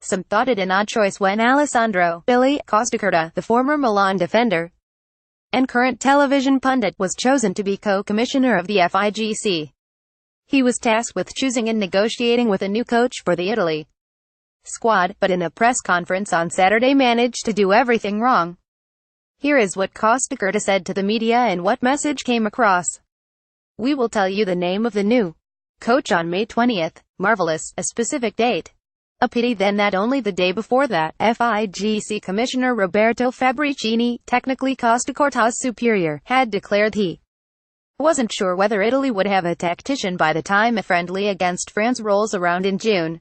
Some thought it an odd choice when Alessandro "Billy" Costacurta, the former Milan defender and current television pundit, was chosen to be co-commissioner of the FIGC. He was tasked with choosing and negotiating with a new coach for the Italy squad, but in a press conference on Saturday managed to do everything wrong. Here is what Costacurta said to the media and what message came across. "We will tell you the name of the new coach on May 20th. Marvelous. A specific date. A pity then that only the day before that, FIGC Commissioner Roberto Fabbricini, technically Costacurta's superior, had declared he wasn't sure whether Italy would have a tactician by the time a friendly against France rolls around in June.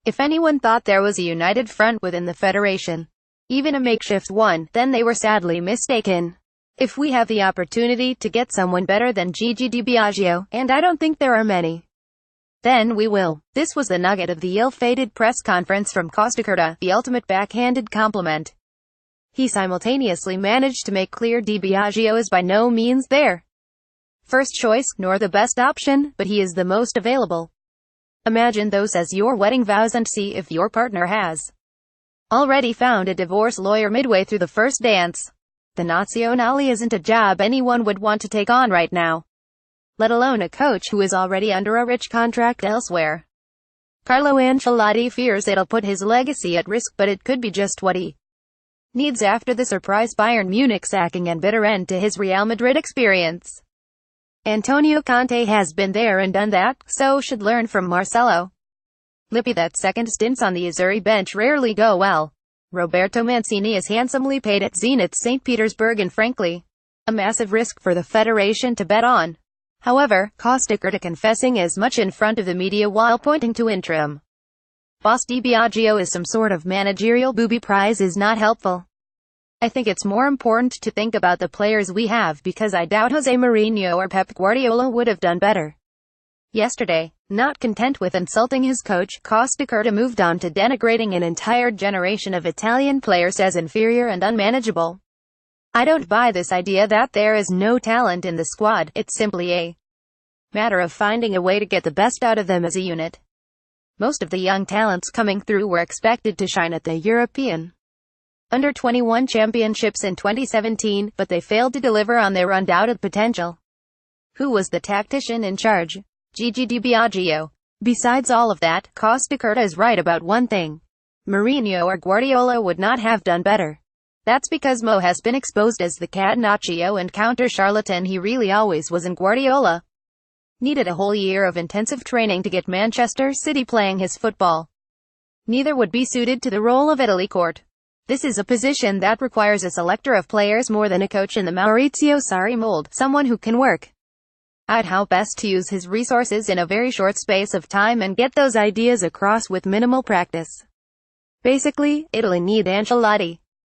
If anyone thought there was a united front within the federation, even a makeshift one, then they were sadly mistaken. If we have the opportunity to get someone better than Gigi Di Biagio, and I don't think there are many, then we will." This was the nugget of the ill-fated press conference from Costacurta, the ultimate backhanded compliment. He simultaneously managed to make clear Di Biagio is by no means their first choice, nor the best option, but he is the most available. Imagine those as your wedding vows and see if your partner has already found a divorce lawyer midway through the first dance. The Nazionale isn't a job anyone would want to take on right now, let alone a coach who is already under a rich contract elsewhere. Carlo Ancelotti fears it'll put his legacy at risk, but it could be just what he needs after the surprise Bayern Munich sacking and bitter end to his Real Madrid experience. Antonio Conte has been there and done that, so should learn from Marcelo Lippi that second stints on the Azzurri bench rarely go well. Roberto Mancini is handsomely paid at Zenit St. Petersburg and frankly, a massive risk for the federation to bet on. However, Costacurta confessing as much in front of the media while pointing to interim boss Di Biagio as some sort of managerial booby prize is not helpful. I think it's more important to think about the players we have, because I doubt Jose Mourinho or Pep Guardiola would have done better. Yesterday, not content with insulting his coach, Costacurta moved on to denigrating an entire generation of Italian players as inferior and unmanageable. I don't buy this idea that there is no talent in the squad. It's simply a matter of finding a way to get the best out of them as a unit. Most of the young talents coming through were expected to shine at the European Under-21 Championships in 2017, but they failed to deliver on their undoubted potential. Who was the tactician in charge? Gigi Di Biagio. Besides all of that, Costacurta is right about one thing. Mourinho or Guardiola would not have done better. That's because Mo has been exposed as the catenaccio and counter-charlatan he really always was, and Guardiola needed a whole year of intensive training to get Manchester City playing his football. Neither would be suited to the role of Italy court. This is a position that requires a selector of players more than a coach in the Maurizio Sarri mold, someone who can work out how best to use his resources in a very short space of time and get those ideas across with minimal practice. Basically, Italy need Ancelotti.